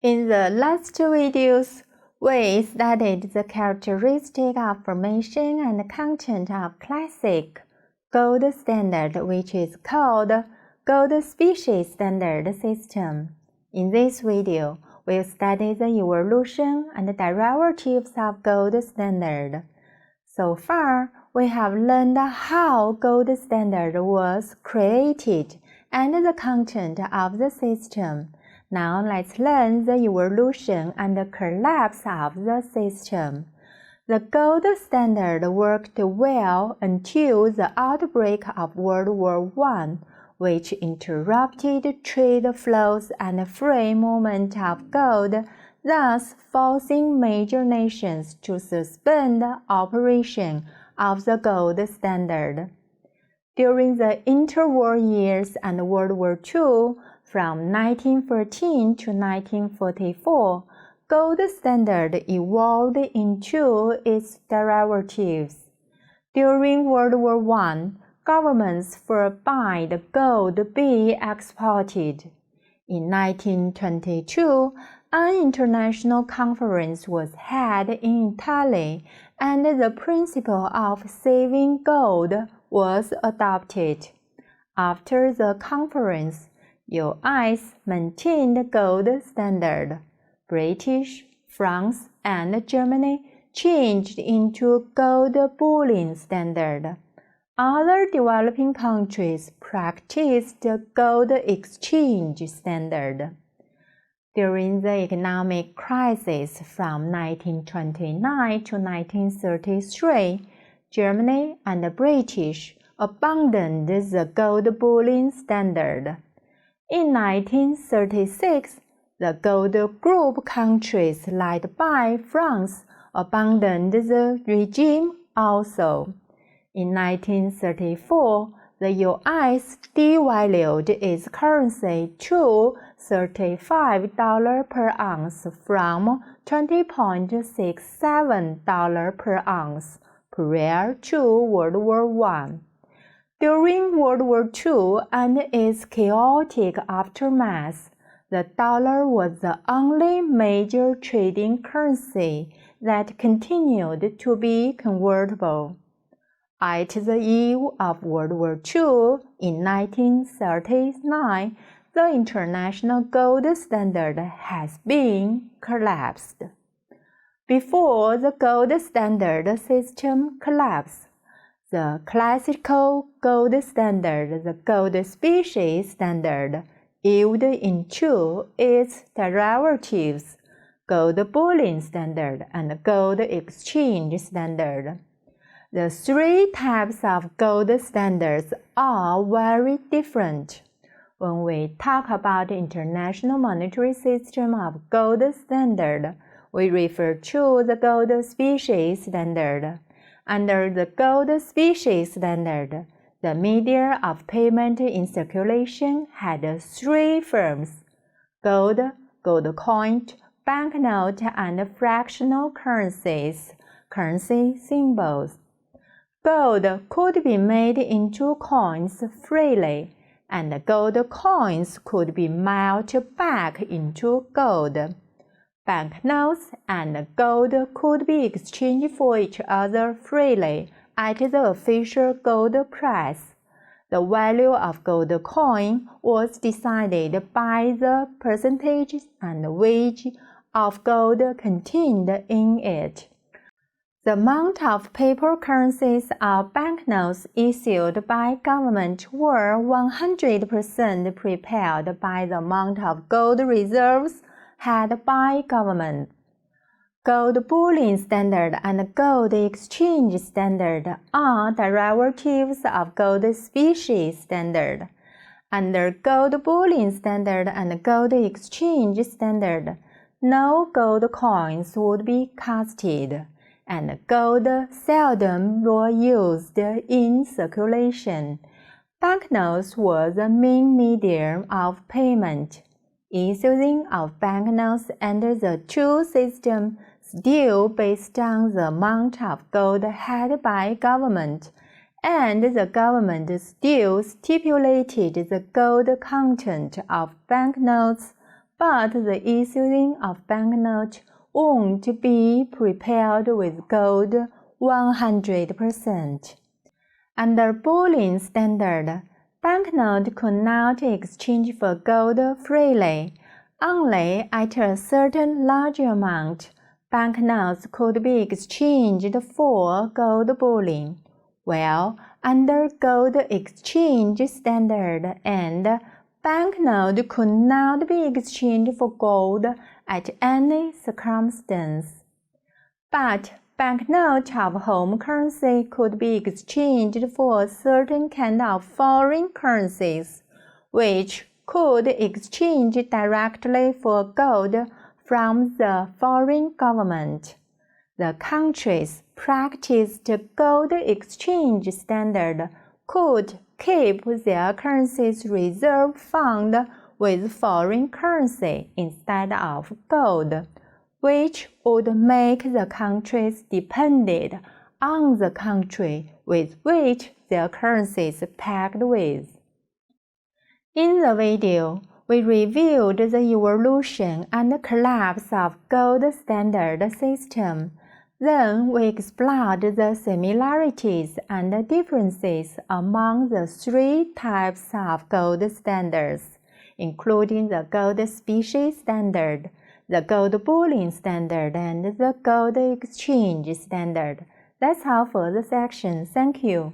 In the last two videos, we studied the characteristic of formation and content of classic gold standard, which is called gold species standard system. In this video, we'll study the evolution and derivatives of gold standard. So far, we have learned how gold standard was created and the content of the system. Now let's learn the evolution and the collapse of the system. The gold standard worked well until the outbreak of World War I, which interrupted trade flows and free movement of gold, thus forcing major nations to suspend operation of the gold standard. During the interwar years and World War II, from 1914 to 1944, gold standard evolved into its derivatives. During World War I, governments forbade gold be exported. In 1922, an international conference was held in Italy, and the principle of saving gold was adopted. After the conference, U.S. maintained the gold standard. British, France, and Germany changed into gold bullion standard. Other developing countries practiced the gold exchange standard. During the economic crisis from 1929 to 1933, Germany and the British abandoned the gold bullion standard. In 1936, the gold group countries led by France abandoned the regime also. In 1934, the U.S. devalued its currency to $35 per ounce from $20.67 per ounce prior to World War I. During World War II and its chaotic aftermath, the dollar was the only major trading currency that continued to be convertible. At the eve of World War II, in 1939, the international gold standard has been collapsed. Before the gold standard system collapsed, the classical gold standard, the gold species standard, yielded into its derivatives, gold bullion standard and gold exchange standard. The three types of gold standards are very different. When we talk about the International Monetary System of Gold Standard, we refer to the gold species standard. Under the gold species standard, the medium of payment in circulation had three forms: gold, gold coin, banknote, and fractional currency symbols. Gold could be made into coins freely, and gold coins could be melted back into gold. Banknotes and gold could be exchanged for each other freely at the official gold price. The value of gold coin was decided by the percentage and weight of gold contained in it. The amount of paper currencies or banknotes issued by government were 100% prepared by the amount of gold reserves held by government. Gold bullion standard and gold exchange standard are derivatives of gold species standard. Under gold bullion standard and gold exchange standard, no gold coins would be casted, and gold seldom were used in circulation. Banknotes were the main medium of payment. Issuing of banknotes under the two systems still based on the amount of gold held by government, and the government still stipulated the gold content of banknotes but the issuing of banknote won't be prepared with gold 100%. Under bullion standard, banknote could not exchange for gold freely. Only at a certain large amount, banknotes could be exchanged for gold bullion, while under gold exchange standard and banknote could not be exchanged for gold at any circumstance. But banknote of home currency could be exchanged for a certain kind of foreign currencies, which could exchange directly for gold from the foreign government. The countries practiced gold exchange standard could keep their currency's reserve fund with foreign currency instead of gold, which would make the countries dependent on the country with which their currencies pegged with. In the video, we reviewed the evolution and collapse of gold standard system. Then we explored the similarities and differences among the three types of gold standards, including the gold specie standard, the gold bullion standard, and the gold exchange standard. That's all for the section. Thank you.